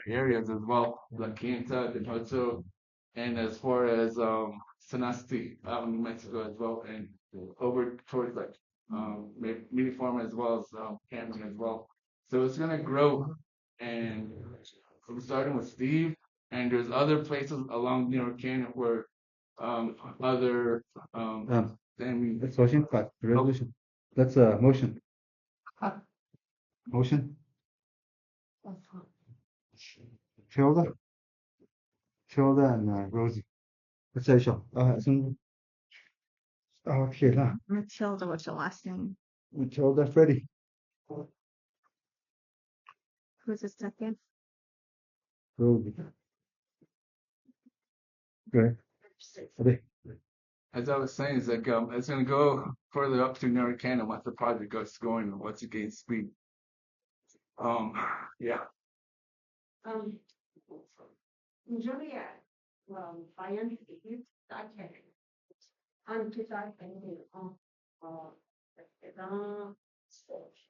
areas as well, like Quinta, Denoto, and as far as Sanasti out in New Mexico as well, and over towards like Mini Farm as well as Cameron as well. So it's gonna grow, and I'm starting with Steve, and there's other places along New York Canyon where other then That's motion, but resolution. That's a motion. Motion. Hilda, Hilda and Rosie. Let's say so. Okay, lah. Matilda was the last name. Hilda, Freddie. Who's the second? Rosie. Okay. Okay. as I was saying, it's like it's gonna go further up to New York Canyon once the project gets going and once it gains speed. Um, yeah. Um, Julia, Bayern ist Dachek. An Tütag dann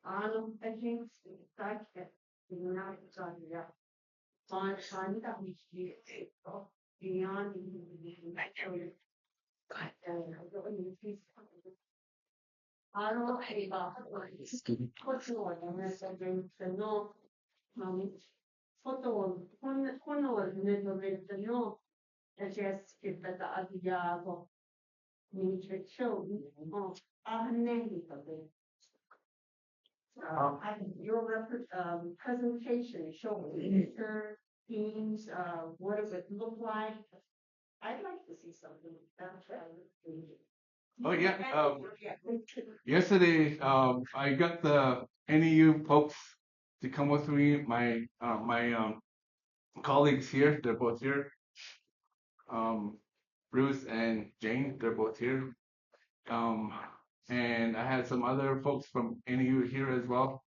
Ahnung, Edgings, Dachek, die United Zambia. On China, which is beyond the natural. I don't know about what's going on. No, foto con no just che da abbiamo mi show presentation showing picture themes, what does it look like? I'd like to see something like that. Oh yeah. Yesterday, I got the NEU folks to come with me. My colleagues here, they're both here. Bruce and Jane, they're both here. Um, and I had some other folks from NEU here as well.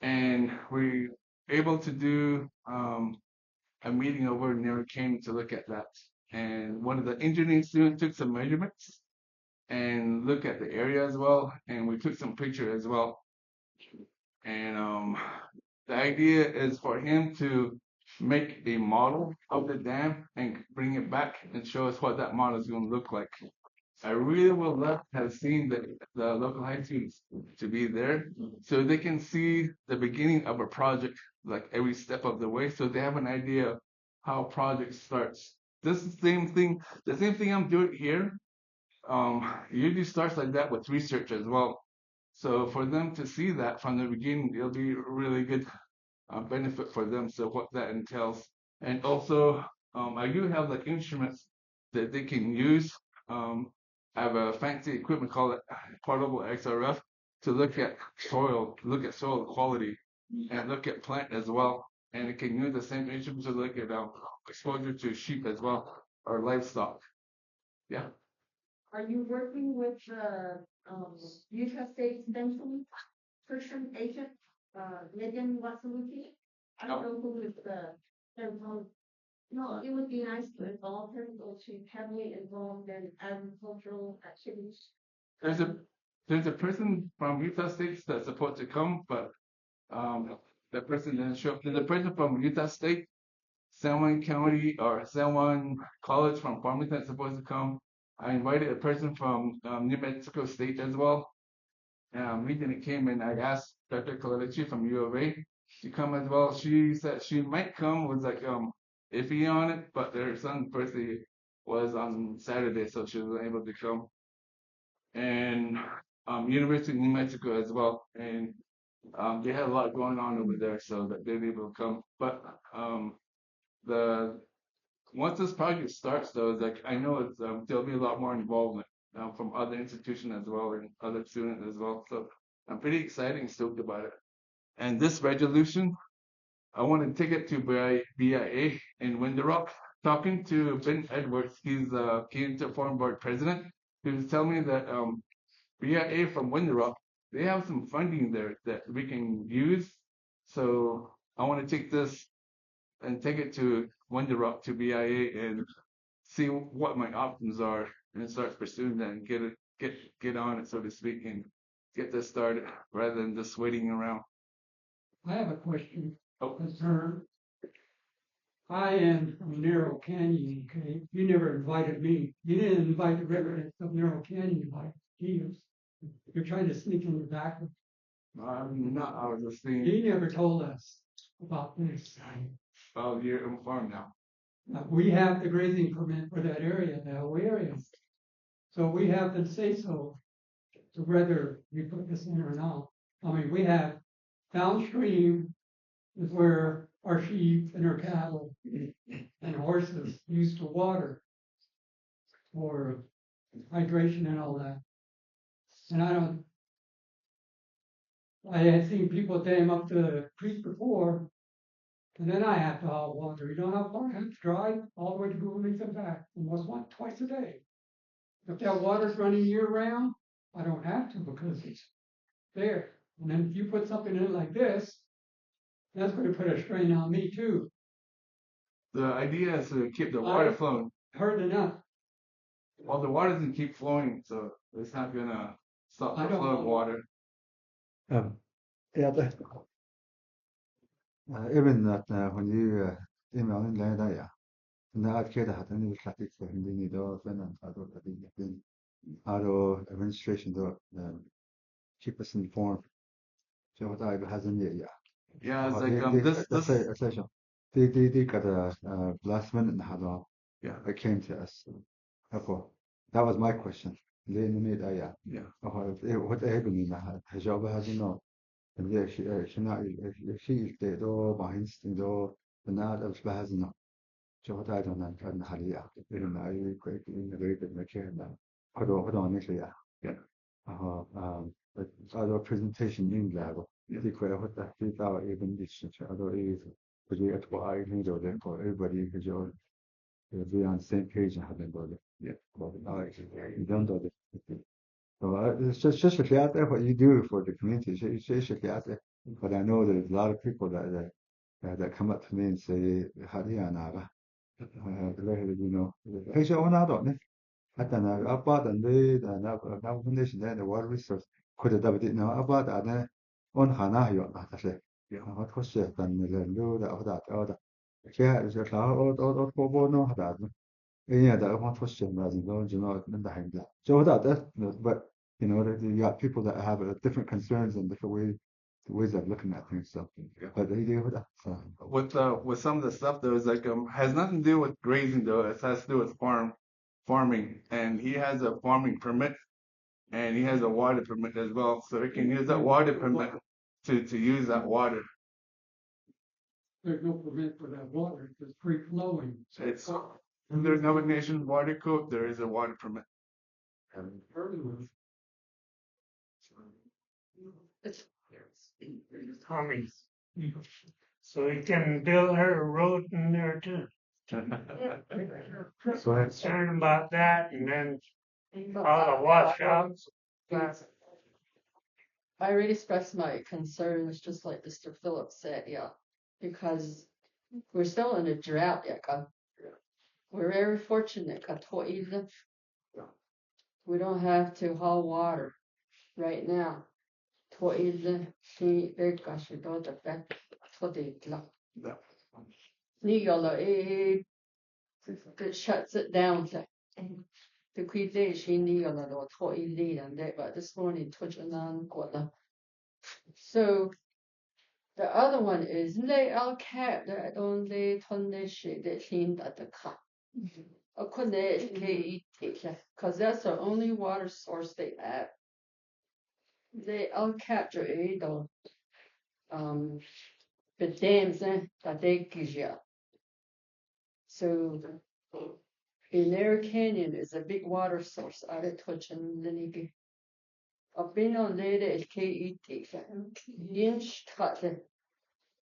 And we able to do a meeting over near King to look at that. And one of the engineering students took some measurements and look at the area as well. And we took some picture as well. And the idea is for him to make a model of the dam and bring it back and show us what that model is going to look like. I really would love to have seen the local high schools to be there so they can see the beginning of a project, like every step of the way, so they have an idea how a project starts. This is the same thing I'm doing here. Usually starts like that with research as well. So for them to see that from the beginning, it'll be a really good benefit for them. So what that entails, and also I do have like instruments that they can use. I have a fancy equipment called portable XRF to look at soil quality, and look at plant as well. And it can use the same instrument to look at exposure to sheep as well or livestock. Yeah. Are you working with Utah State Extension person agent, Megan Wasaluki? I don't know who is no, it would be nice to involve her, or she's heavily involved in agricultural activities. There's a there's a person from Utah State that's supposed to come, but that person didn't show up. There's a person from Utah State, San Juan County or San Juan College from Farmington that's supposed to come. I invited a person from New Mexico State as well. He didn't came, and I asked Dr. Coleletti from U of A to come as well. She said she might come, was like iffy on it, but their son's birthday was on Saturday, so she was able to come. And University of New Mexico as well. And they had a lot going on over there, so that they were able to come. But the once this project starts, though, it's like I know it's there'll be a lot more involvement from other institutions as well and other students as well. So I'm pretty excited and stoked about it. And this resolution, I want to take it to BIA in Window Rock. Talking to Ben Edwards, he's the Canada Farm Board president. He was telling me that BIA from Window Rock, they have some funding there that we can use. So I want to take this and take it to Window Rock to BIA and see what my options are and start pursuing that and get on it, so to speak, and get this started rather than just waiting around. I have a question, Oh, concern. I am from Narrow Canyon, okay? You never invited me. You didn't invite the residents of Narrow Canyon like he is. You're trying to sneak in the back. I'm not, I was just saying, He never told us about this. oh, you're informed now. We have the grazing permit for that area, the whole area. So we have to say so to whether we put this in or not. I mean, we have downstream is where our sheep and our cattle and horses used to water for hydration and all that. And I had seen people dam up the creek before, and then I have to haul water. You know how far I have to drive all the way to Google Meets and back, almost twice a day. If that water's running year round, I don't have to because it's there. And then if you put something in like this, that's going to put a strain on me too. The idea is to keep the water flowing. Heard enough. Well, the water doesn't keep flowing, so it's not gonna stop I the don't flow of know. water. Yeah, even that when you email in there, yeah. And كده هتني بالتحقيق فهمني ده فعلا هذول هذين هذا administration ده keep us informed. So what I hasn't yet, yeah. Yeah, it's Oh, like let's say they got a last minute هذا. Yeah. It came to us. Okay. That was my question. لأن نيد أيا. Yeah. what هيبني لها هجاوب هذا no. اللي شيء ده بعدين ده بناد أبش بهذا no. So what I don't know أن حاليا. لأن أي كويك إن غير المكان. هذا نشي يا. Yeah. هذا presentation in level. دي كويك هذا في تاو even this هذا إيه بدي أتوقع إيه ده ده everybody هجاوب. Be on the same page and having about it. Yeah. About it. You don't do it. So it's just if you out there what you do for the community. It's just if you out there. But I know there's a lot of people that come up to me and say, "How do you know?" You know, hey, so I don't know. حتى أنا أبعد عن ذي أنا فونديشن ده water resource كده ده بدي إنه أبعد أنا أون خانه يوم هذا ما تخش عن اللو ده أبدا أبدا كده إذا كلا أو بونو هذا yeah, that one was just amazing. Don't you know? Behind that. So that, but you know, you got people that have different concerns and different ways of looking at things. So, Yeah. but they do with that. So. With some of the stuff though, is like has nothing to do with grazing though. It has to do with farming, and he has a farming permit, and he has a water permit as well, so he can use that water permit to use that water. There's no permit for that water. It's free flowing. It's under another nation water code. There is a water permit. Tommy. So he can build her a road in there too. So Concerned about that, and then all the washouts. I already expressed my concerns, just like Mr. Phillips said, yeah, because we're still in a drought, yeah. We're very fortunate, we don't have to haul water right now. It shuts it down. The quick she need on the toilet and that, but this morning touching on quarter. So the other one is they all cat that only ton this shit that cleaned at the cut. Because that's the only water source they have. They all capture it on the dams that they give you. So in their canyon is a big water source out of touching the I've been on there at KET. Inch cut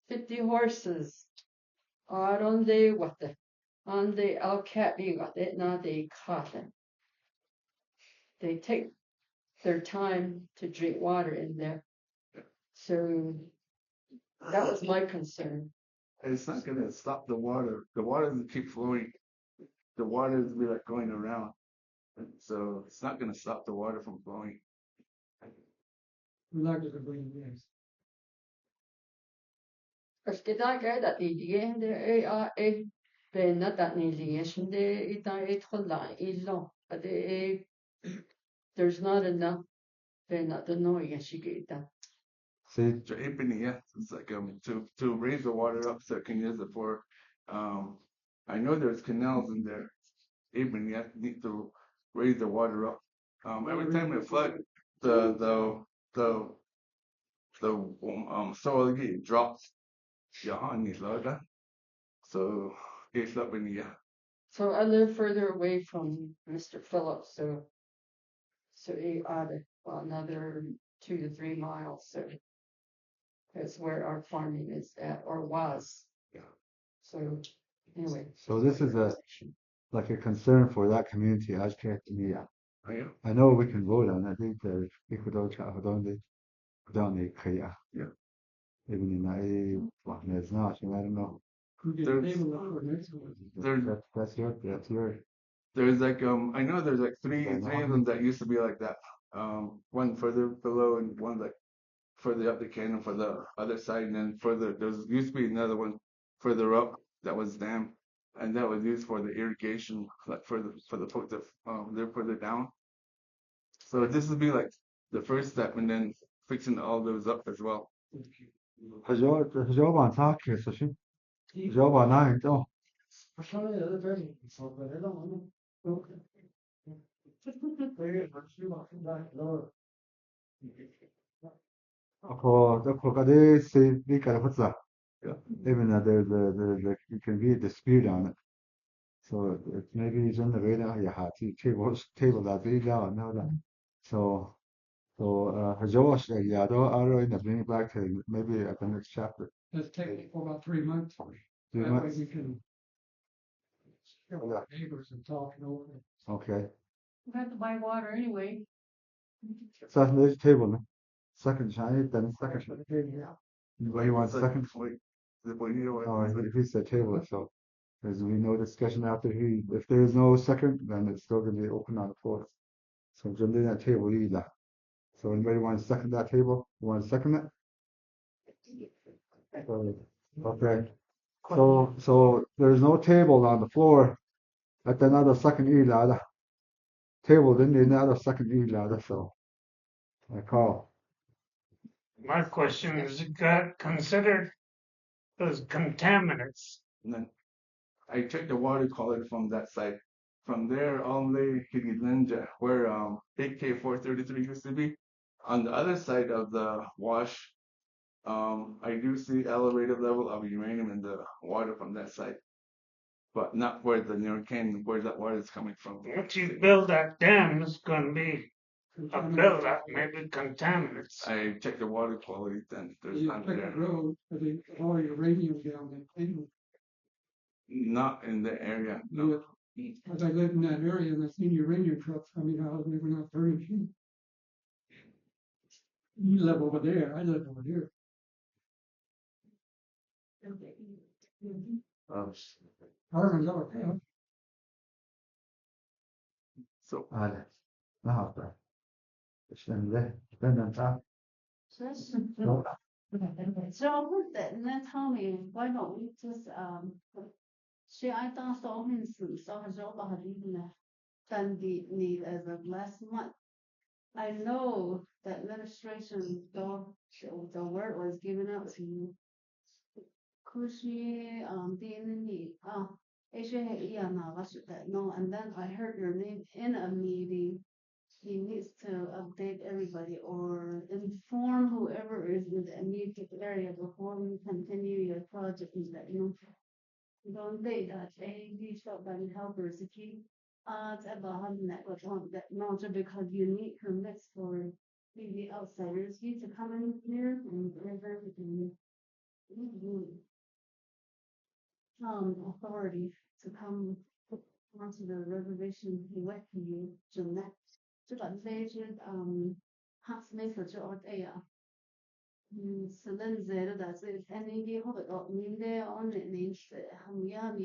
50 horses out on the water. On the Alcat got it, now they cut it. They take their time to drink water in there. So that was my concern. It's not gonna stop the water. The water will keep flowing. The water will be like going around. So it's not gonna stop the water from flowing. Yes. Parce que dans le cas de la Bena that nearly and it long, but there's not enough. Bena the noise she get that. See, It's like to raise the water up so it can use it for I know there's canals in there. You need to raise the water up. Every time it flood, the the the soil get drops. So it's up in the So I live further away from Mr. Phillips, so he added another 2 to 3 miles. So that's where our farming is at or was. Yeah. So anyway. so this is like a concern for that community. I can't to me. Oh, yeah. I know we can vote on it. I think that if we don't try, don't need Kaya. Yeah. Even in it's not, I don't know. Could get There's- table up for next one. That's your, There's like I know there's like three of them that used to be like that. One further below and one like further up the canyon for the other side, and then further there's used to be another one further up that was dam, and that was used for the irrigation, like for the folks that they're further down. So this would be like the first step, and then fixing all those up as well. Job on top here, so she, job on nine, oh, For some of the other versions, but I don't know. Okay. Very good. Let's do one back lower. for they say they can what's that? Yeah. Even there can be a dispute on it. So maybe it's on the way now. You have to table that way down now that. So Josh, yeah, I'll in the bring it back to maybe at the next chapter. Let's take it for about 3 months. 3 That way months. we can hear with our neighbors and talk it over. Okay. We have to buy water anyway. So there's a table now. Second Chinese, then second. What you want second? Wait, what do you want? Oh, if he said table it, so there's we no discussion after he. If there's no second, then it's still gonna be open on the floor. So jump in that table either. So anybody want to second that table? You want to second it? Okay. So there's no table on the floor. At another second either. Table didn't need another second either. So I call. My question is, it got considered as contaminants. And then I checked the water quality from that site. From there all the way to Linja, where AK-433 used to be. On the other side of the wash, I do see elevated level of uranium in the water from that site, but not where the near canyon, where that water is coming from. Once you build that dam, it's gonna be a buildup, maybe contaminants. I checked the water quality, then there's You none pick a there. road, but they all uranium down there. Not in the area. No. As I lived in that area and I seen uranium trucks coming out, they were not very cheap. You live over there, I live over here. Harmon's over there. So No, but it's been there. It's been on top. So I put that, and then tell me, why don't we just, should I don't stop him so his job had even done the need as of last month. I know the administration, the word was given out to you. Kushi, the no, and then I heard your name in a meeting. He needs to update everybody or inform whoever is in the immediate area before we continue your project in that you don't date that he shot by the helpers key. It's about having that was on that not because you need permits for the outsiders you to come in here and everything. Authority to come onto the reservation with you to next. 这个这是has made for your day. So then there that is any day of it mean there on it means we have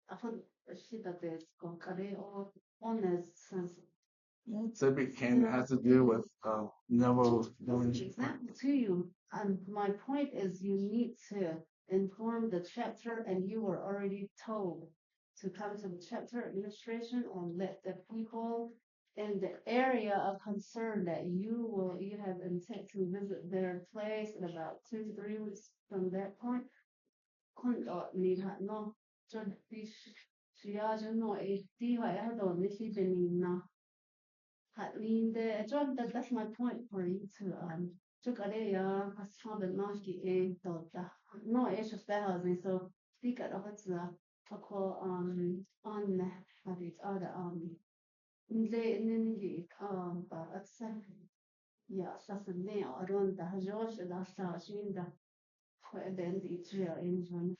I thought she that is concurrent or honest sense. So big canyon has to do with Example to you, and my point is you need to inform the chapter and you were already told to come to the chapter administration and let the people in the area of concern that you have intent to visit their place in about 2 to 3 weeks from that point. คนออกนี่ค่ะเนาะจนที่需要就弄一地方要到那些的你呢。John, that's my point for you to took a day has found the noski a dota. No, it's just that housing, so speak at what's the call on it other they but it's yeah, that's the nail around the Josh that's how she in the for the end it's real in one.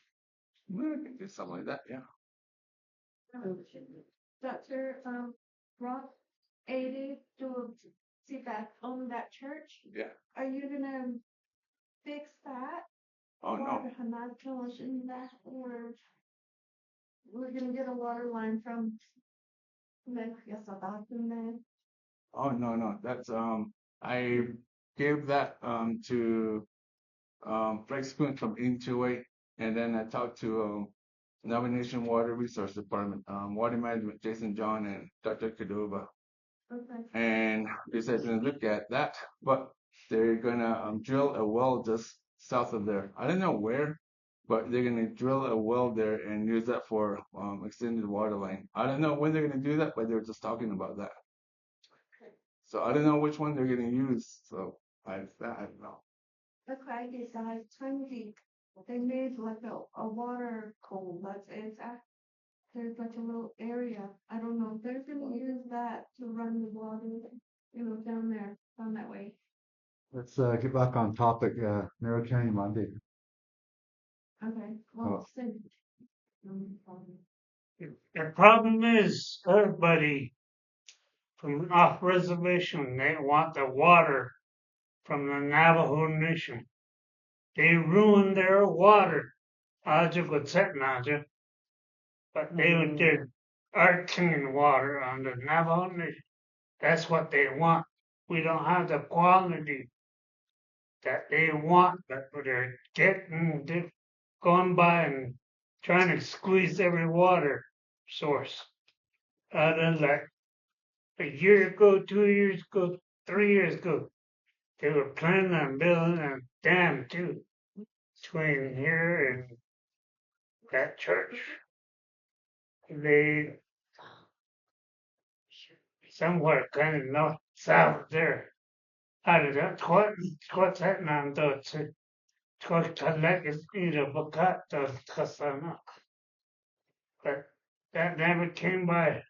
Well, I can do something like that. Yeah. Dr. Rob, 80 to see that on that church. Yeah. Are you gonna fix that? Oh no. Or Hamad Kilish in that, or we're gonna get a water line from the Oh no. That's I gave that to Frank Spoon from Intuit, and then I talked to Nomination Water Resource Department, Water Management, Jason John and Dr. Kadova. Okay. And they said they're gonna look at that, but they're gonna drill a well just south of there. I don't know where, but they're gonna drill a well there and use that for extended water line. I don't know when they're gonna do that, but they were just talking about that. So I don't know which one they're gonna use. So I don't know. Okay, decided twenty. They made like a water cold, but it's there's like a little area. I don't know if they're gonna use that to run the water, down there, down that way. Let's get back on topic. Narrow County Monday. Okay, well, send. The problem is everybody from off reservation, they want the water from the Navajo Nation. They ruined their water. Aja could set Naja, but they would get our clean water on the Navajo Nation. That's what they want. We don't have the quality that they want, but they're going by and trying to squeeze every water source out of like a year ago, 2 years ago, 3 years ago. They were planning on building a dam too between here and that church. They somewhere kind of north south there. Out of that, what's that now? But that never came by.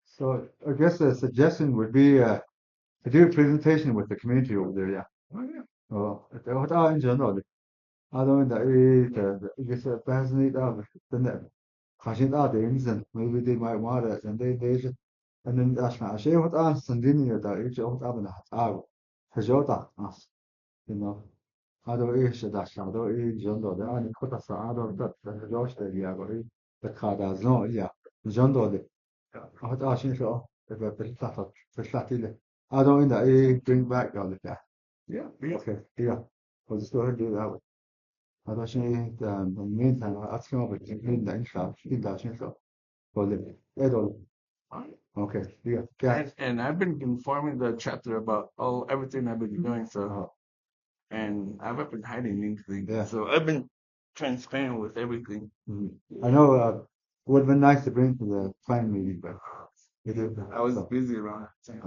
So I guess the suggestion would be to do a presentation with the community over there. Yeah. Oh yeah. What in general? I don't know that I guess it fascinates the caution out the reason maybe they might want it and they should and then that's not sure what I'm sending you that it's all up in the house. You know. I don't that shadow in general. The only put us out of that the Josh the Yago the car does no yeah. General the what I think so if I put that up for Saturday. I don't know that bring back all of that. Yeah. Okay, yeah. I'll just go ahead and do that. I don't think in the meantime, I ask him about the in the so for the adult. Okay, yeah. And I've been informing the chapter about everything I've been doing. So and I haven't been hiding anything. Yeah. So I've been transparent with everything. I know it would have been nice to bring to the plan meeting, but I was busy around that time.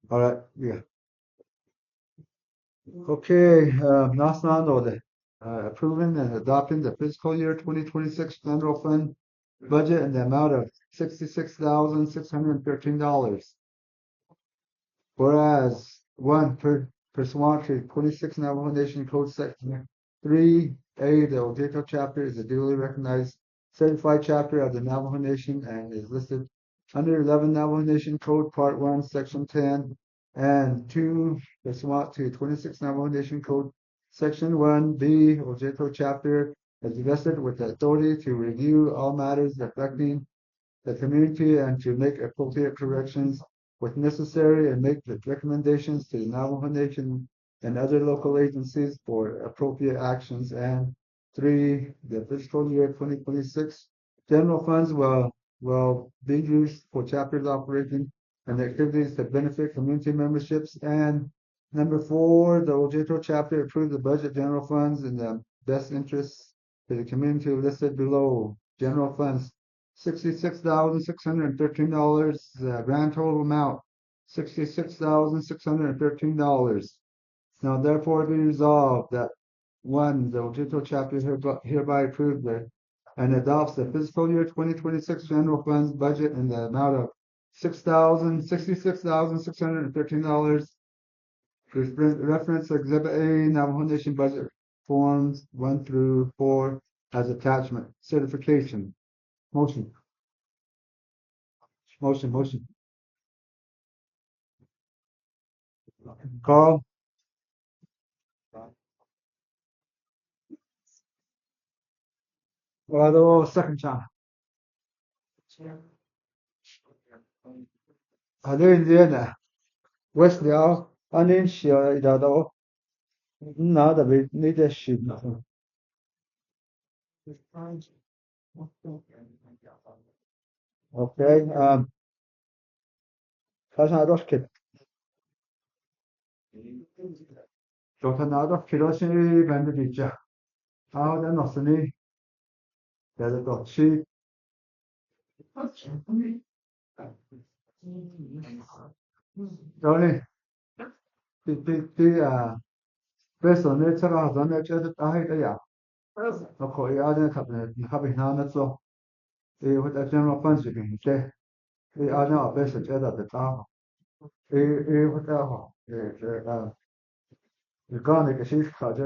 all right, yeah. Okay, last on approving and adopting the fiscal year 2026 general fund budget in the amount of $66,613. Whereas one pursuant to 26 Navajo Nation Code Section 3A, the Oljato chapter is a duly recognized certified chapter of the Navajo Nation and is listed under 11 Navajo Nation Code Part 1, Section 10, and 2, pursuant to 26 Navajo Nation Code Section 1B, Oljato chapter is vested with the authority to review all matters affecting the community and to make appropriate corrections with necessary and make the recommendations to the Navajo Nation and other local agencies for appropriate actions and 3, the fiscal year 2026 general funds will be used for chapters operating and activities that benefit community memberships. And number 4, the Oljato chapter approved the budget general funds in the best interests for the community listed below. General funds, $66,613. Grand total amount, $66,613. Now therefore be resolved that 1, the Oljato chapter hereby approved and adopts the fiscal year 2026 general funds budget in the amount of $66,613. Reference Exhibit A, Navajo Nation Budget Forms 1 through 4 as attachment. Certification. Motion. Carl? Well, second time. Indiana. West now, uninsured, now that we need a sheet. Okay, Kaşanados kit. Jotanados kiroshi bendicia. How then osini. There's a sheet. Johnny. Based on it, I don't know yeah. Okay, I didn't have it so. With the general funds you can say. I know best at the top. With the Gane Geschichte, das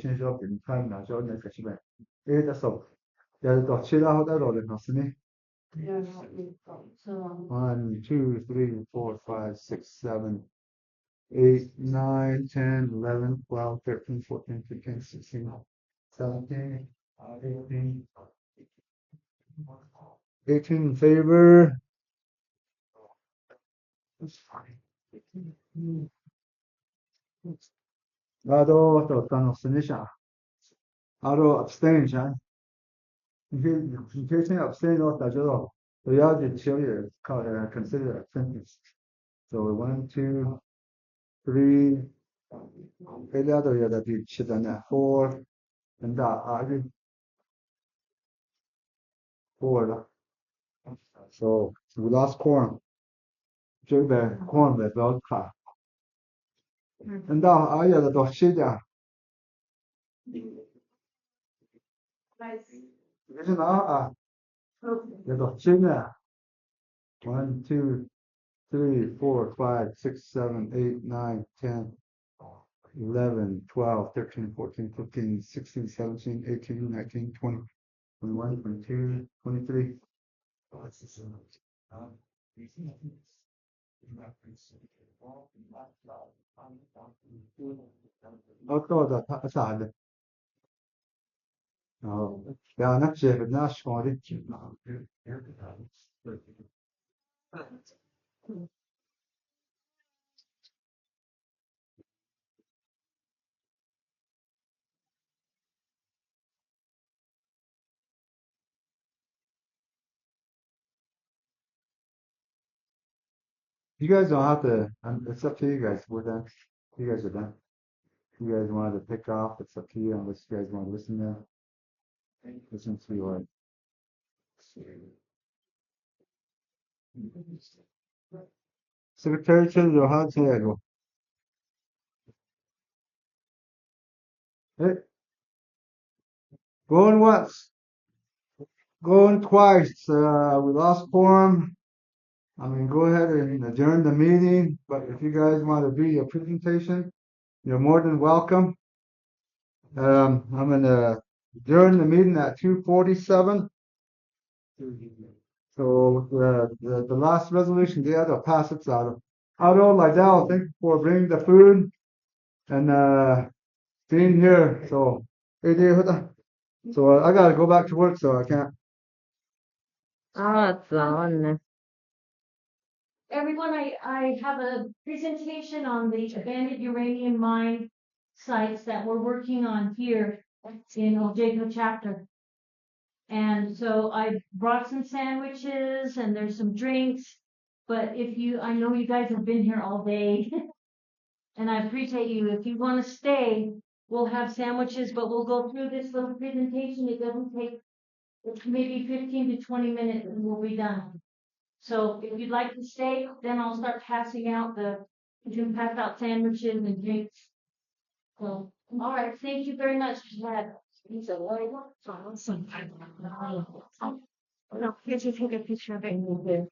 sind so in keiner so eine Geschichte. Das so. Ja, doch Chila hat er Rolle noch nicht. Yeah, so 1, 2, 3, 4, 5, 6, 7, 8, 9, 10, 11, 12, 13, 14, 15, 16, 17, 18. 18 in favor. Ado abstention. Ado abstention. In case you abstain off that job, the other show you consider abstentions. So 1, 2, 3. The other that you should have 4, and that are 4. So we lost quorum. The quorum that well car. And that I had a dog shit there. Isn't the dog shit there? 1, 2, 3, 4, 5, 6, 7, 8, 9, 10, 11, 12, 13, 14, 15, 16, 17, 18, 19, 20, 21, 22, 23. I thought that's sad. Yeah, not sure, but not sure. You guys don't have to, it's up to you guys. We're done. You guys are done. You guys wanted to pick off, it's up to you unless you guys want to listen now. Listen to your. Secretary to the Hot Diego. Hey. Going once. Going twice. We lost quorum. I mean, go ahead and adjourn the meeting, but if you guys want to do your presentation, you're more than welcome. I'm gonna adjourn the meeting at 2:47. So the last resolution, the other pass it out. Aldo Lydell, thank you for bringing the food and being here. So I gotta go back to work, so I can't. it's on. Everyone, I have a presentation on the abandoned uranium mine sites that we're working on here. in Oljato chapter. And so I brought some sandwiches and there's some drinks. But I know you guys have been here all day. And I appreciate you. If you want to stay, we'll have sandwiches, but we'll go through this little presentation. It doesn't take, it's maybe 15 to 20 minutes and we'll be done. So if you'd like to stay, then I'll start passing out you can pass out sandwiches and drinks. So, all right. Thank you very much for that. He's a lawyer. Awesome. No, here's you take a picture of it.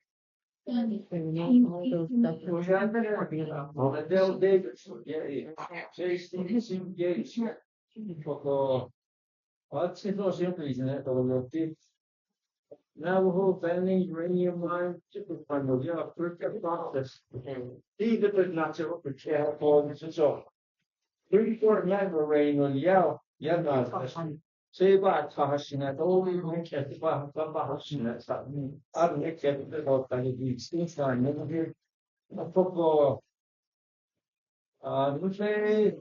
Navajo family uranium mine, typical fund, yeah, first process. These are the natural prepare for this is all. 3/4 level rain on yell, not say about Tahashina, only make it about Bahashina, I don't make it about these things are never here. A football, we say,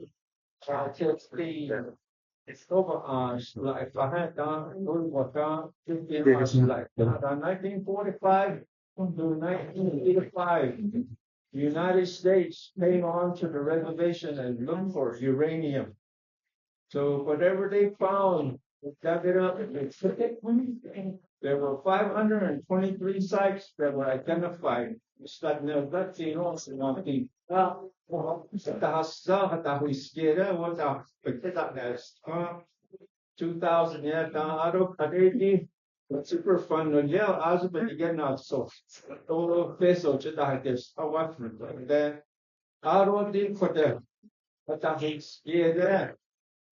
takes the it's over like I had done, what done, 1945 to 1985. The United States came on to the reservation and looked for uranium. So whatever they found, they dug it up and they took it. There were 523 sites that were identified. What 2000 year super fun yeah as again not so peso just like this what then aro din for them but that is yeah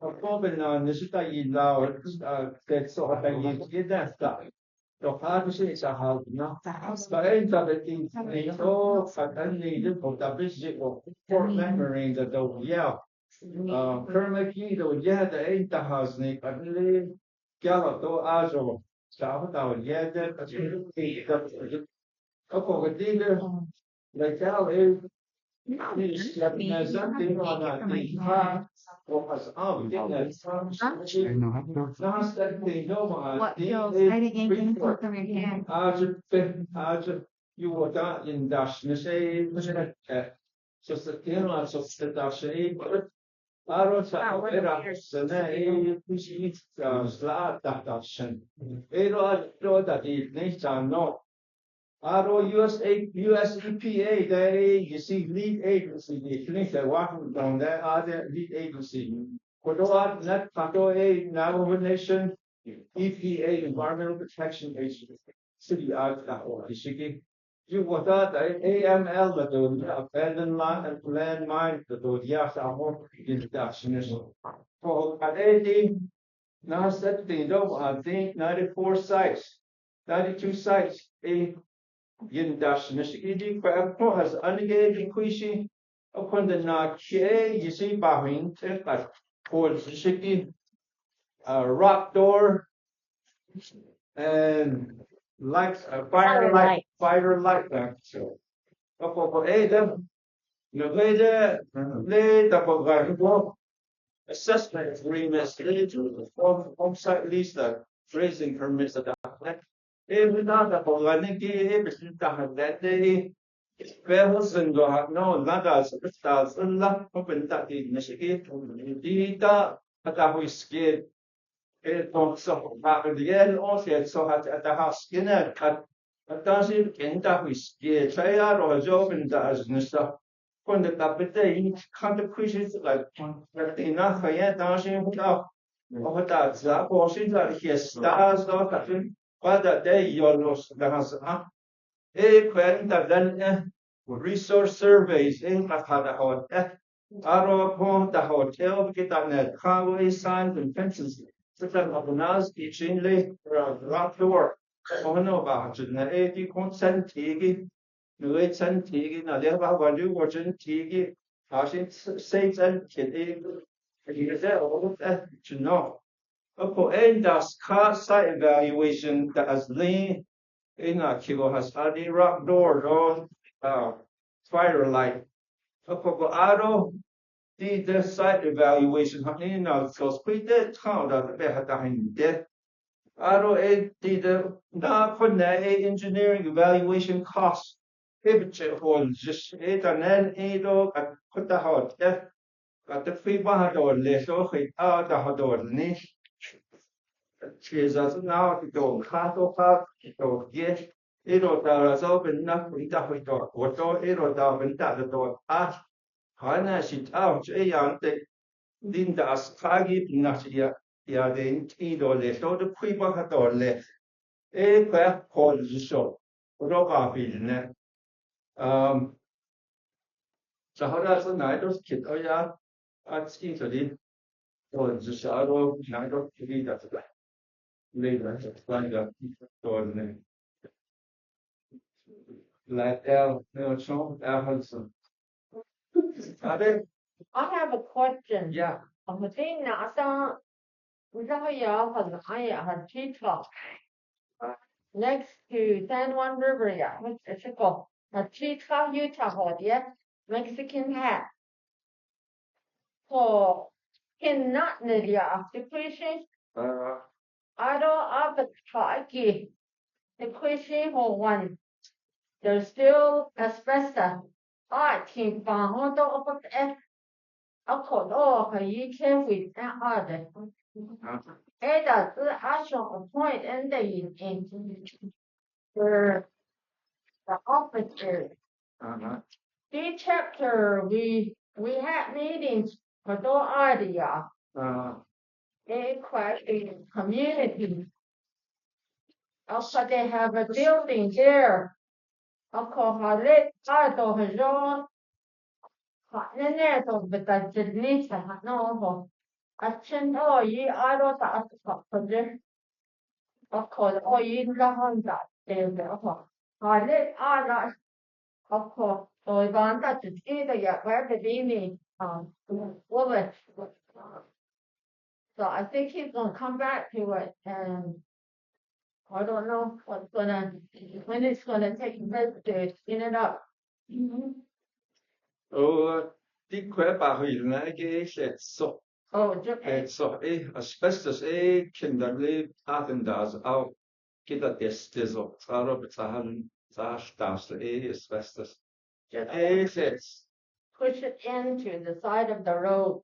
a problem on this is lao that so I get that stuff so how to say it's a house no but I thought that thing oh suddenly the potential of for memory that the yeah Kermaki the yeah the eight house ni kadli kya to ajo sao tao yeah that có một cái tin là cháu em is something on that the was out in that last that they know What feels hiding in both of your hands? as you were that in dash ne say so the tema so the dash Aro sa era sana kusi sla dashan ero that the nation no Aro US EPA they you see lead agency the clinic that Washington there are the lead agency Kodoa net pato a Navajo Nation EPA Environmental Protection Agency city out that or Ishiki you what that AML that the abandoned land mine that the yes our introduction for Kadeti now set the I think 94 sites 92 sites a introduction Ishiki has unengaged Quishi upon the Nache you see Bahing for Ishiki rock door and light fire light so for them no they assessment agreements to home site lease the grazing permits that every not the Polaniki that they Bells and no nada stars open that in Michigan dita at we scared it don't so the end also so at the house skinner cut a dozen in that we scared try out or job and does and stuff when the tapete can't appreciate like enough yet dancing without or that's that portion that he stars not but that day you're lost the house kwenta dan resource surveys in Makada Hotel. Aro upon the hotel kita net highway signs and fences. Such organized teachingly around the world. Ono ba na 80% tigi, no 8% tigi na leva value version tigi. Hashin says and kid all that to know. Upon end das site evaluation that has lean in a kilo has already rock door on firelight. Upoko aro the site evaluation so speed the town that be had the aro the na kon engineering evaluation cost if hol just an do at put the hot at the free bar or less so out the hot door ni she's as now to go to get da so ben na da what do da ben da do Hana sit out Linda as Kagi Natia den Idole, so the Quibahatole, a quack called the show. Roga Vilne. So how does the night of kid? Oh, yeah, at Italy, or the shadow, night of Kili that later, like that, like El, no, Sean, Alfonso. I have a question. Yeah. I'm thinking NASA, we have a tree top next to San Juan River, yeah, it's called a tree top Utah, yeah, Mexican hat. So, can not Nadia, the question, I don't have a try, the question for one, there's still asbestos. I think, hold on, I could all you can with that other. And that's the actual point and in for the office area. The chapter we had meetings for the idea. A question community. Also they have a building there. Of course, I let I do his own. Nên nè, tôi bị tài chính lý sản nó hồ. À, chân thôi, ý ai đó ta có phần chứ. Of course, ý ra hơn ta đều được hồ. Hỏi lên ai đó. Of course, tôi bán ta chỉ ý là ya where the evening, woman. So I think he's gonna come back to it and I don't know when it's gonna take place to clean it up. Die kweba hylna ge so Japan. so asbestos kinderli atendas au kita testes o tsaro betahan zastas asbestos it's Push it into the side of the road.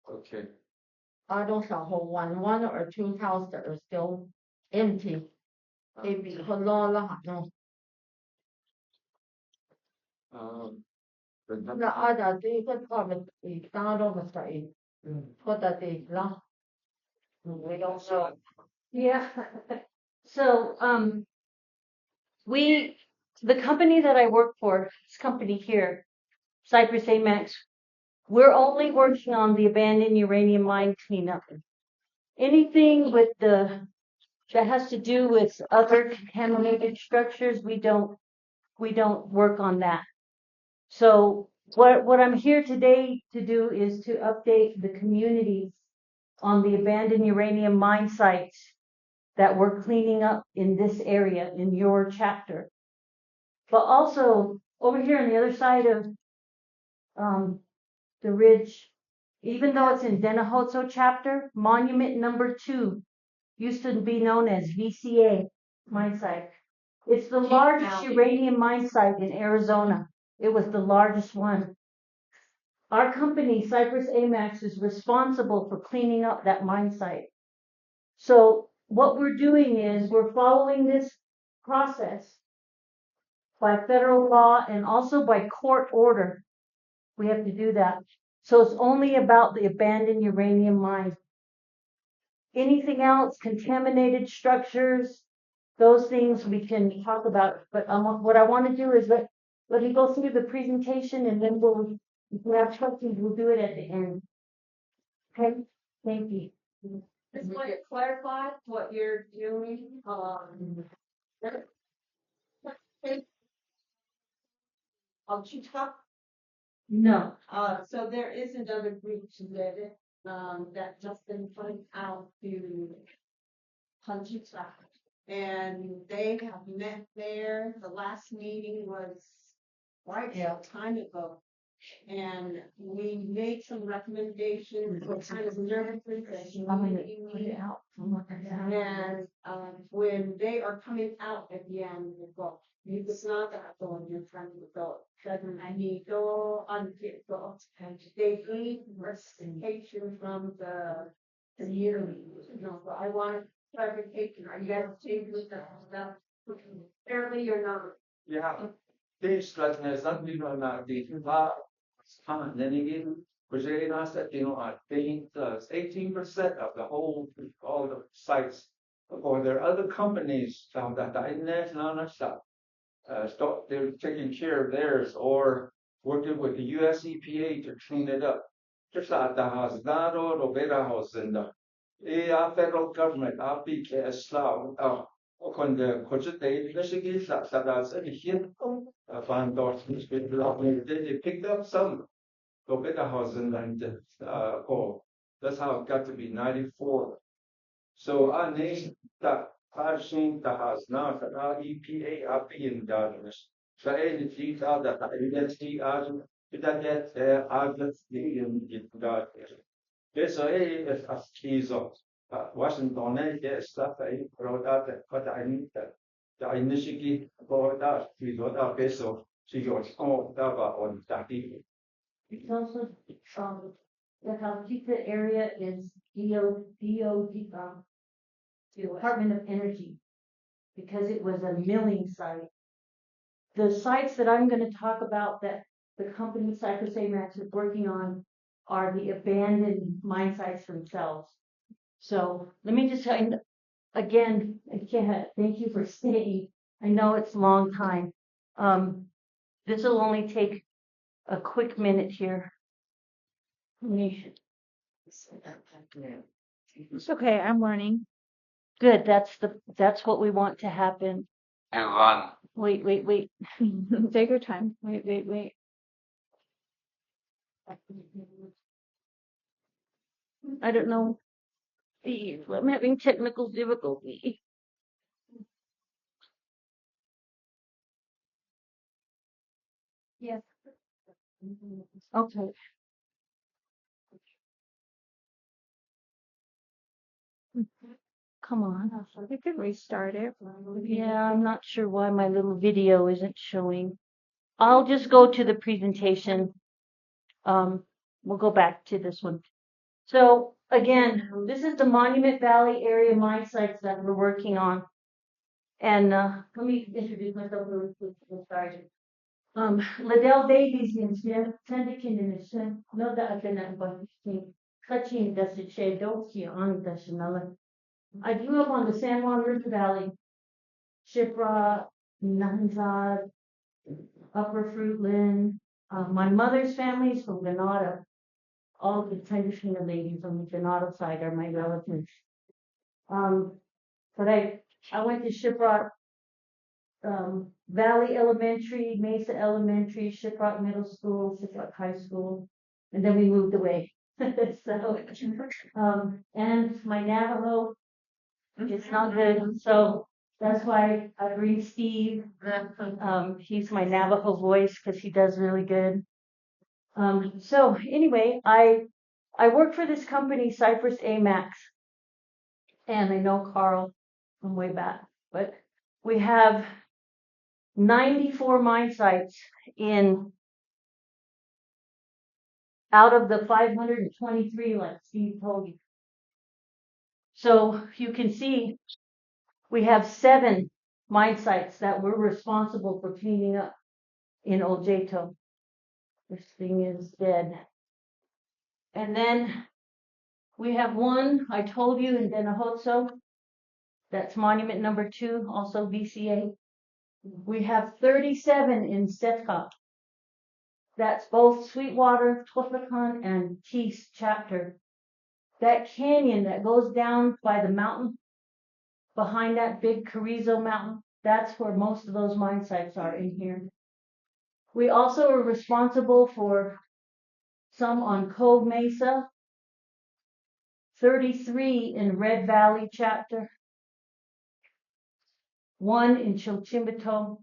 okay I don't know one or two houses that are still empty. Maybe no. The other they could probably down over the put that they lost. We don't know. Yeah. So, the company that I work for, this company here, Cypress Amex, we're only working on the abandoned uranium mine cleanup. Anything that has to do with other contaminated structures, we don't work on that. So what I'm here today to do is to update the community on the abandoned uranium mine sites that we're cleaning up in this area in your chapter. But also over here on the other side of the ridge, even though it's in Denahozo chapter, monument number 2 used to be known as VCA mine site. It's the largest uranium mine site in Arizona. It was the largest one. Our company, Cypress Amex, is responsible for cleaning up that mine site. So what we're doing is we're following this process by federal law and also by court order. We have to do that. So it's only about the abandoned uranium mines. Anything else, contaminated structures, those things we can talk about. But what I want to do is let me go through the presentation and then if we have questions, we'll do it at the end. Okay, thank you. Just want to clarify what you're doing. Oljato. No. So there is another group today, that just been put out to Punjita. And they have met there. The last meeting was quite a time ago. And we made some recommendations for kind of services that you I'm gonna need. put it out. And when they are coming out at the end, they go, it's not that going in front of the door. Doesn't I need door on the door. And they need representation from the community. You know, so I want clarification. Are you guys changing stuff fairly or not? Yeah, this is not you know not the then again, which is not that you know I think 18% of the whole all the sites. Or there are other companies that are in national stuff. Start they're taking care of theirs or working with the US EPA to clean it up. Just like the house, that or better house and our federal government, our BKS Slough, on the Cochete, Michigan, that's a hit. Van Dortmund, they picked up some go better house and oh, that's how it got to be 94. So our nation that passing the house now that our EPA are being done. So any detail that I identity as that as the God. This is a keys of Washington is stuff I wrote out that what I need that the initially brought out we got our peso to your own on that. It's also, the Halkita area is DOD, Department of Energy, because it was a milling site. The sites that I'm gonna talk about that the company Cypress AMAX is working on are the abandoned mine sites themselves. So let me just tell you, again, thank you for staying. I know it's a long time. This will only take a quick minute here. It's okay, I'm learning. Good, that's what we want to happen. And run. Wait. Take your time. Wait. I don't know. I'm having technical difficulty. Yes. Okay. Come on. We could restart it. Yeah, I'm not sure why my little video isn't showing. I'll just go to the presentation. We'll go back to this one. So again, this is the Monument Valley area mine sites that we're working on. And let me introduce myself really quick. Sorry. Liddell Davies in Tendikin in the no that I've been at Kachin does it shade don't see on the I grew up on the San Juan River Valley, Shipra, Nanzad, Upper Fruitland. My mother's family is from Granada. All the Tendikin ladies on the Granada side are my relatives. But I went to Shiprock Valley Elementary, Mesa Elementary, Shiprock Middle School, Shiprock High School, and then we moved away. So, and my Navajo is not good, so that's why I bring Steve. He's my Navajo voice because he does really good. So anyway, I work for this company, Cypress AMAX, and I know Carl from way back, but we have 94 mine sites out of the 523, like Steve told you. So you can see we have 7 mine sites that we're responsible for cleaning up in Oljato. This thing is dead. And then we have one, I told you, in Denahotso. That's monument number 2, also VCA. We have 37 in Setka. That's both Sweetwater, Twifakan, and Tees chapter. That canyon that goes down by the mountain, behind that big Carrizo mountain, that's where most of those mine sites are in here. We also are responsible for some on Cove Mesa, 33 in Red Valley chapter, 1 in Chilchimbato,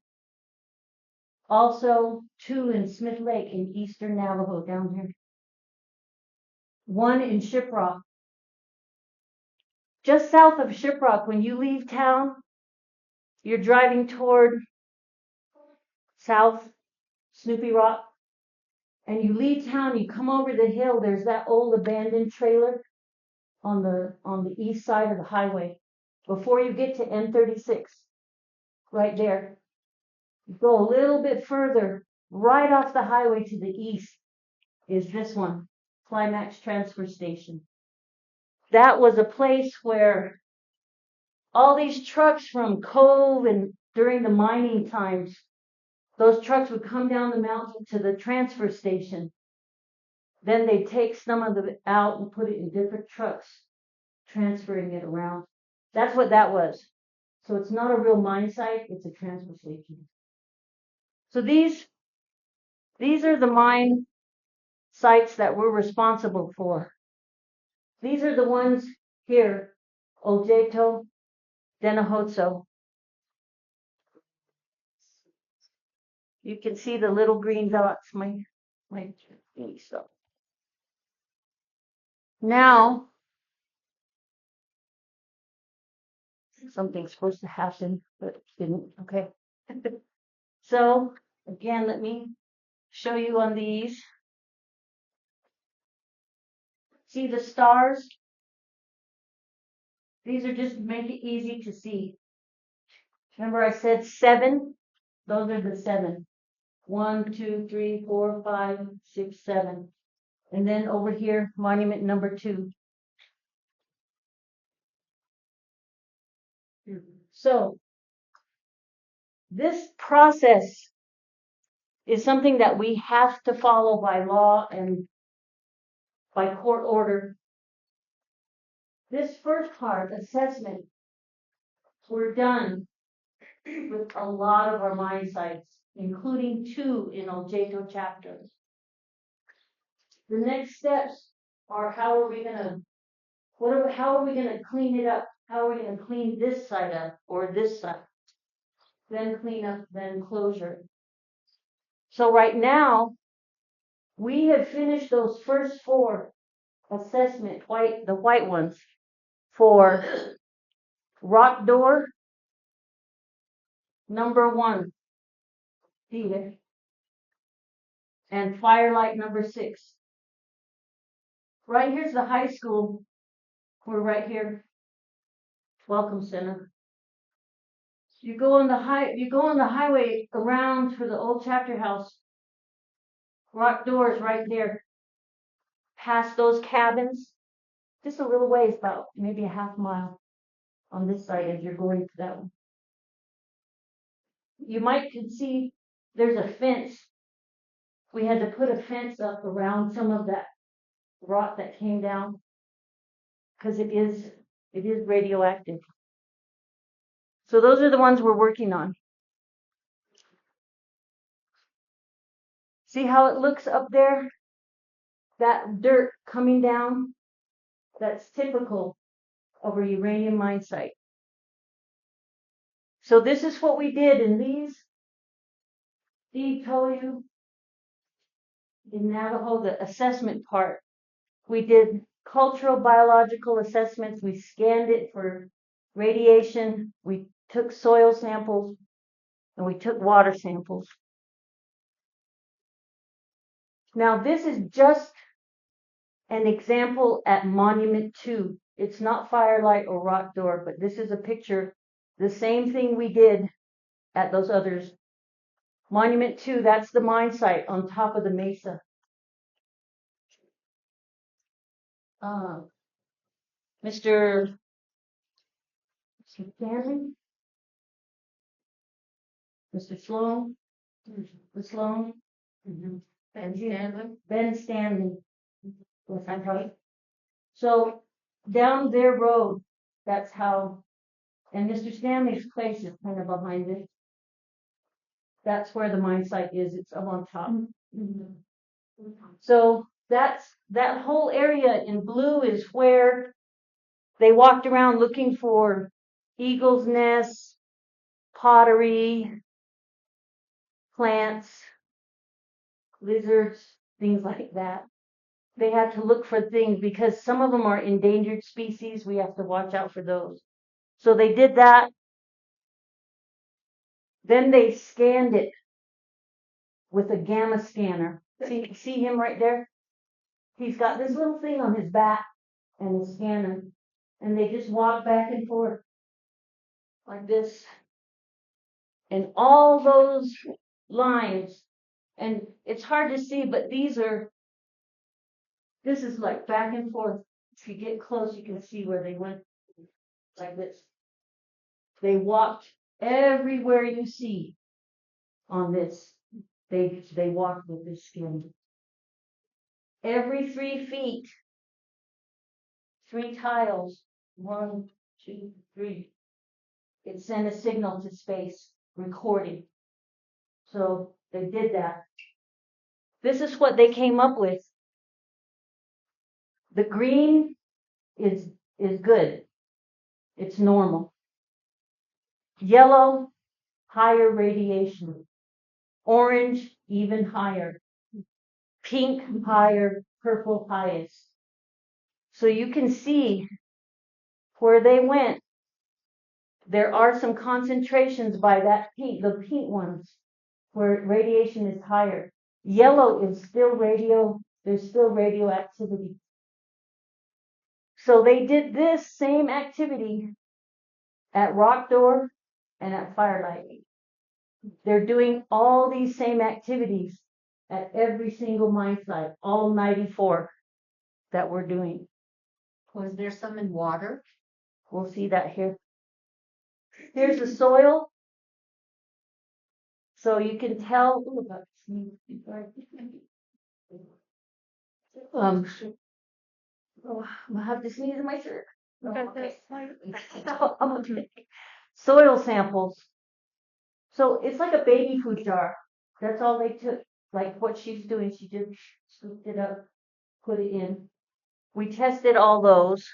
Also 2 in Smith Lake in eastern Navajo down here. 1 in Shiprock. Just south of Shiprock, when you leave town, you're driving toward south Snoopy Rock, and you leave town, you come over the hill, there's that old abandoned trailer on the east side of the highway. Before you get to N36, right there. You go a little bit further, right off the highway to the east is this one, Climax Transfer Station. That was a place where all these trucks from Cove and during the mining times, those trucks would come down the mountain to the transfer station. Then they'd take some of it out and put it in different trucks, transferring it around. That's what that was. So it's not a real mine site, it's a transfer station. So these are the mine sites that we're responsible for. These are the ones here, Oljato, Denahotso. You can see the little green dots, my so. Now, something's supposed to happen, but it didn't, okay. So, again, let me show you on these. See the stars? These are just to make it easy to see. Remember I said 7? Those are the 7. 1, 2, 3, 4, 5, 6, 7. And then over here, monument number 2. So, this process is something that we have to follow by law and by court order. This first part, assessment, we're done with a lot of our mine sites, including 2 in Oljato chapter. The next steps are how are we gonna clean it up? How are we gonna clean this side up or this side? Then clean up, then closure. So right now, we have finished those first 4 assessment, the white ones, for rock door number 1, here, and firelight number 6. Right here's the high school. We're right here. Welcome Center. You go on the highway around to the old chapter house. Rock doors right there. Past those cabins. Just a little ways, about maybe a half mile on this side as you're going to that one. You might can see there's a fence. We had to put a fence up around some of that rock that came down because it is radioactive. So those are the ones we're working on. See how it looks up there? That dirt coming down, that's typical of a uranium mine site. So this is what we did in these. Steve told you in Navajo, the assessment part. We did cultural biological assessments. We scanned it for radiation. We took soil samples and we took water samples. Now this is just an example at Monument 2. It's not Firelight or Rock Door, but this is a picture, the same thing we did at those others. Monument 2, that's the mine site on top of the mesa. Mr. Stanley? Mr. Sloan? The Sloan? Ben Stanley. Was that right? So down their road, that's how, and Mr. Stanley's place is kind of behind it. That's where the mine site is. It's up on top. So that whole area in blue is where they walked around looking for eagle's nests, pottery, plants, lizards, things like that. They have to look for things because some of them are endangered species. We have to watch out for those. So they did that. Then they scanned it with a gamma scanner. See him right there? He's got this little thing on his back and a scanner. And they just walk back and forth like this. And all those lines, and it's hard to see, but this is like back and forth. If you get close, you can see where they went like this. They walked everywhere you see on this. They walked with this skin. Every 3 feet, 3 tiles, 1, 2, 3. It sent a signal to space, recording. So they did that. This is what they came up with. The green is good. It's normal. Yellow, higher radiation. Orange, even higher. Pink, higher. Purple, highest. So you can see where they went. There are some concentrations by that pink, the pink ones, where radiation is higher. Yellow is still there's still radioactivity. So they did this same activity at Rock Door and at Firelight. They're doing all these same activities at every single mine site, all 94 that we're doing. Was there some in water? We'll see that here. Here's the soil. So you can tell. I have to sneeze in my shirt. Okay. Soil samples. So it's like a baby food jar. That's all they took. Like what she's doing, she just scooped it up, put it in. We tested all those.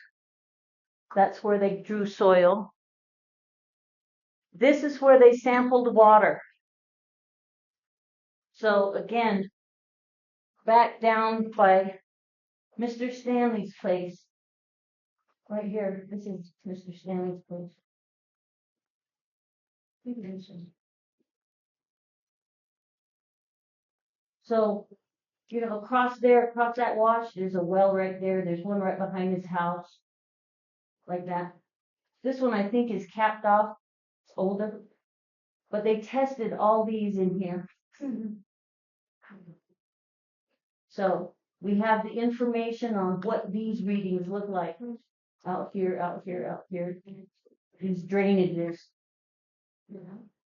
That's where they drew soil. This is where they sampled water. So again, back down by Mr. Stanley's place. Right here, this is Mr. Stanley's place. So, across that wash, there's a well right there. There's one right behind his house. Like that. This one I think is capped off. It's older. But they tested all these in here. So we have the information on what these readings look like. Out here, out here, out here. These drainages.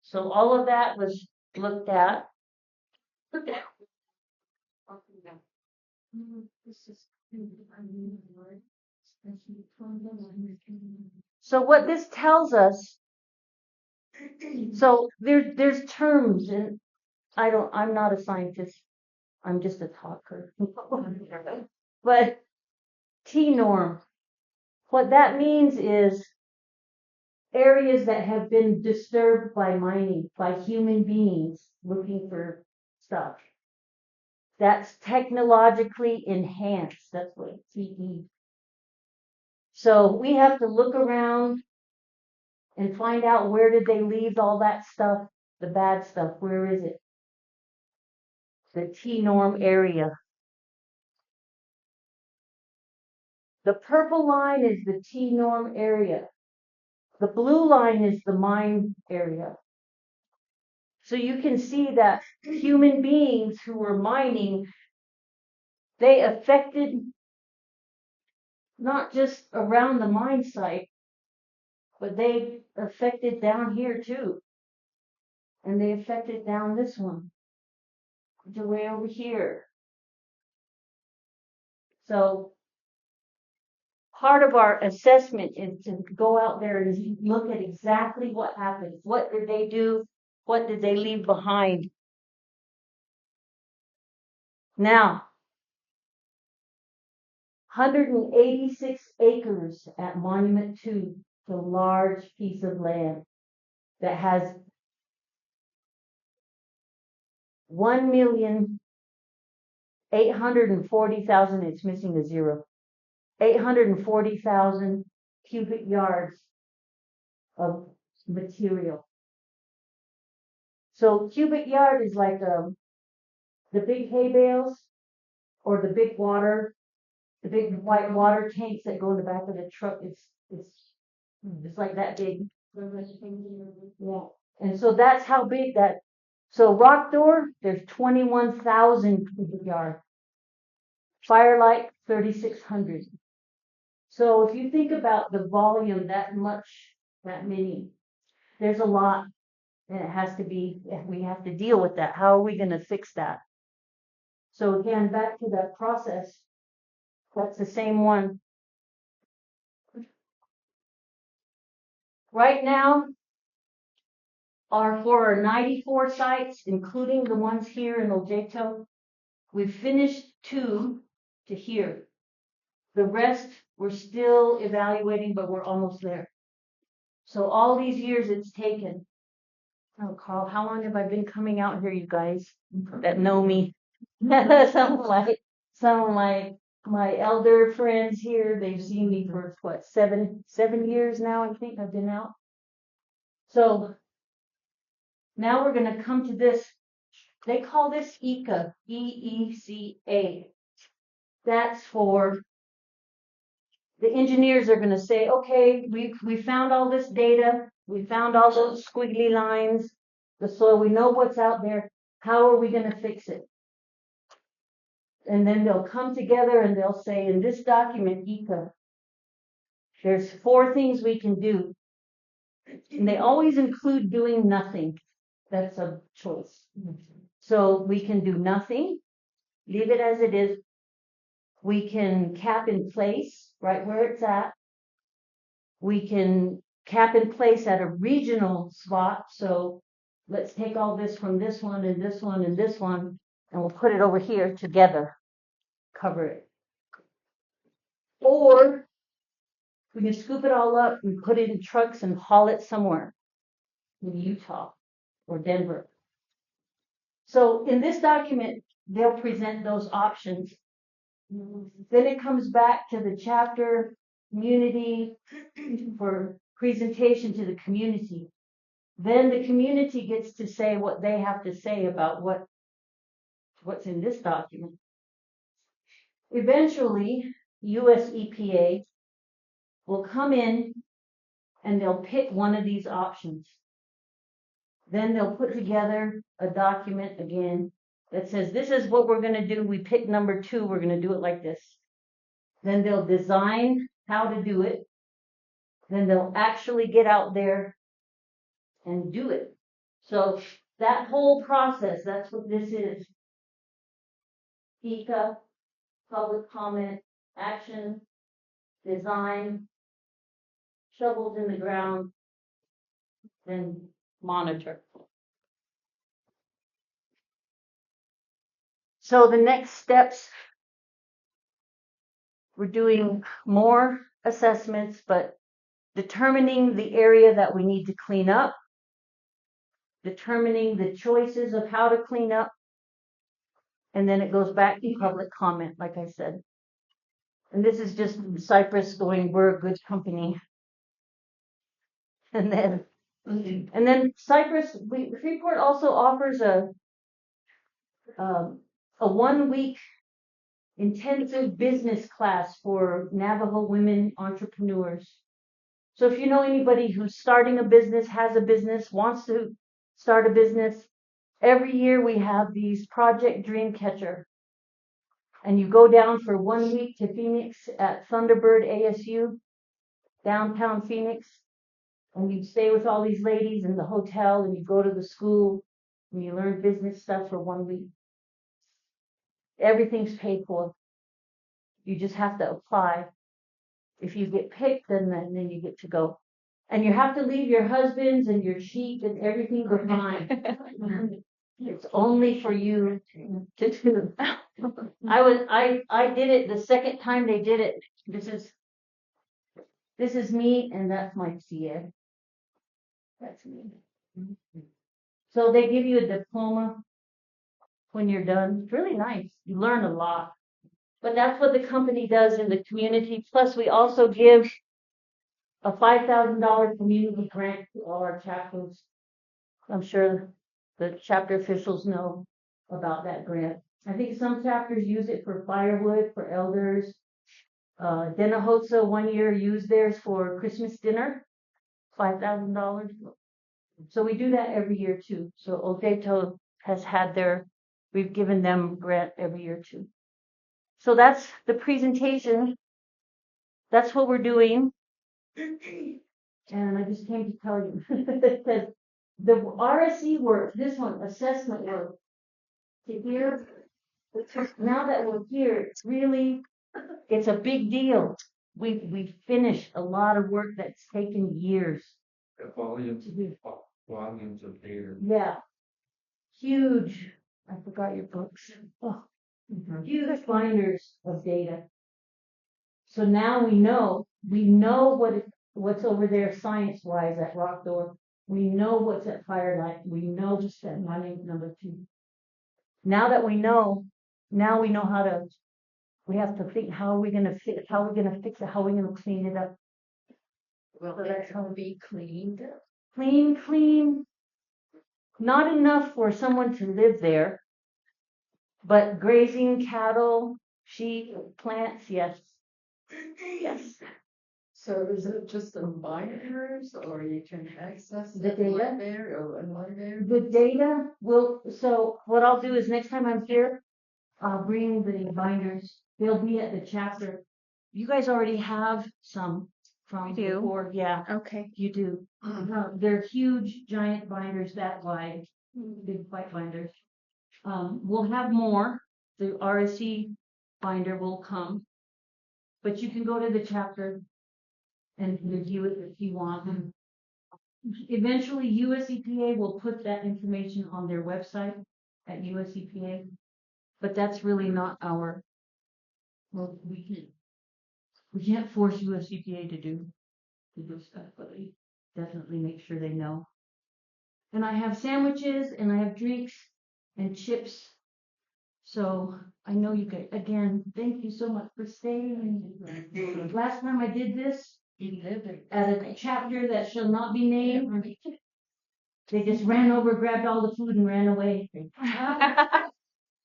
So all of that was looked at. So what this tells us, so there's terms, and I'm not a scientist. I'm just a talker. But T-norm, what that means is areas that have been disturbed by mining, by human beings looking for stuff. That's technologically enhanced. That's what TE. So we have to look around and find out where did they leave all that stuff, the bad stuff. Where is it? The T-norm area. The purple line is the T-norm area. The blue line is the mine area. So you can see that human beings who were mining, they affected not just around the mine site, but they affected down here too. And they affected down this one, the way over here. So part of our assessment is to go out there and look at exactly what happened. What did they do? What did they leave behind? Now, 186 acres at Monument 2, the large piece of land that has 1,840,000, it's missing a zero, 840,000 cubic yards of material. So cubic yard is like the big hay bales or the big white water tanks that go in the back of the truck. It's like that big. Yeah. And so that's how big that. So rock door, there's 21,000 cubic yards. Firelight, 3,600. So if you think about the volume that many, there's a lot, and we have to deal with that. How are we going to fix that? So again, back to that process, that's the same one. Right now, for our 94 sites, including the ones here in Oljato, we've finished 2 to here. The rest, we're still evaluating, but we're almost there. So all these years it's taken. Oh, Carl, how long have I been coming out here, you guys that know me? some like my elder friends here, they've seen me for what, 7 years now, I think I've been out. So now we're going to come to this. They call this EECA, EECA. That's for the engineers are going to say, okay, we found all this data. We found all those squiggly lines, the soil. We know what's out there. How are we going to fix it? And then they'll come together and they'll say, in this document, EECA, there's 4 things we can do. And they always include doing nothing. That's a choice. So we can do nothing, leave it as it is. We can cap in place right where it's at. We can cap in place at a regional spot. So let's take all this from this one and this one and this one, and we'll put it over here together, cover it. Or we can scoop it all up and put it in trucks and haul it somewhere in Utah or Denver. So in this document, they'll present those options. Then it comes back to the chapter community for presentation to the community. Then the community gets to say what they have to say about what's in this document. Eventually, US EPA will come in and they'll pick one of these options. Then they'll put together a document again that says, this is what we're going to do. We pick number 2. We're going to do it like this. Then they'll design how to do it. Then they'll actually get out there and do it. So that whole process, that's what this is. EECA, public comment, action, design, shovels in the ground, then monitor. So the next steps, we're doing more assessments, but determining the area that we need to clean up, determining the choices of how to clean up, and then it goes back to public comment, like I said. And this is just Cypress going, we're a good company. And then Cypress, Freeport also offers a 1-week intensive business class for Navajo women entrepreneurs. So if you know anybody who's starting a business, has a business, wants to start a business, every year we have these Project Dreamcatcher. And you go down for 1 week to Phoenix at Thunderbird ASU, downtown Phoenix. And you stay with all these ladies in the hotel and you go to the school and you learn business stuff for 1 week. Everything's paid for. You just have to apply. If you get picked, then you get to go. And you have to leave your husbands and your sheep and everything behind. It's only for you to do. I did it the second time they did it. This is me and that's my CA. That's me. So they give you a diploma when you're done. It's really nice. You learn a lot. But that's what the company does in the community. Plus, we also give a $5,000 community grant to all our chapters. I'm sure the chapter officials know about that grant. I think some chapters use it for firewood for elders. Denahosa 1 year used theirs for Christmas dinner, $5,000. So we do that every year too. So Oljato has had we've given them grant every year too. So that's the presentation. That's what we're doing. And I just came to tell you that the RSE work, this one, assessment work, to here, now that we're here, it's a big deal. We've finished a lot of work that's taken years. The volumes of data. Yeah. Huge. I forgot your books. Oh, huge binders of data. So now we know what's over there science-wise at Rock Door. We know what's at Firelight. We know what's at mining number 2. Now that we know we have to think how are we going to fix it, how are we going to clean it up. Well, that's how to be cleaned up. Clean. Not enough for someone to live there, but grazing cattle, sheep, plants, yes. Yes. So is it just the miners, or you can access The it data? right there or right there? The data so what I'll do is next time I'm here, I'll bring the binders. They'll be at the chapter. You guys already have some from We do. before. Yeah, Okay. you do. They're huge, giant binders that wide, big white binders. We'll have more. The RSC binder will come. But you can go to the chapter and review it if you want. Eventually, US EPA will put that information on their website at US EPA, but that's really not we can't force US EPA to do stuff, but we definitely make sure they know. And I have sandwiches and I have drinks and chips. So I know you guys, again, thank you so much for staying. Last time I did this, at a chapter that shall not be named, they just ran over, grabbed all the food and ran away.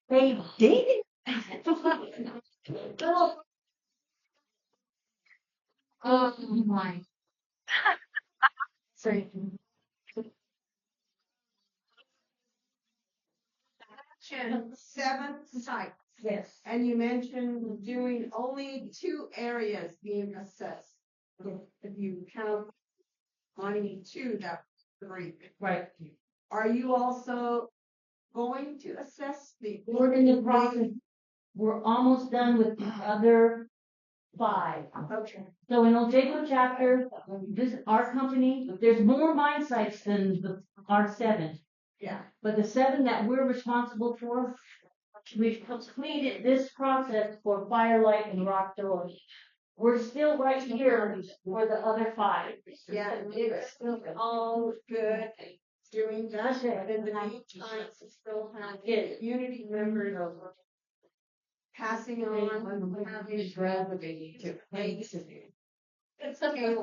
They did it. Oh my. Sorry. Mentioned 7 sites, Yes. and you mentioned doing only 2 areas being assessed. If you count mining 2, that's 3. Right. Are you also going to assess the? We're in the process. We're almost done with the other 5. Okay. So in Oljato chapter, our company, there's more mine sites than our 7. Yeah. But the 7 that we're responsible for, we've completed this process for Firelight and Rock Door. We're still right here for the other 5. Yeah, it's still all good doing that, but in the meantime, we still have community members passing on, having gravity to place. It's okay.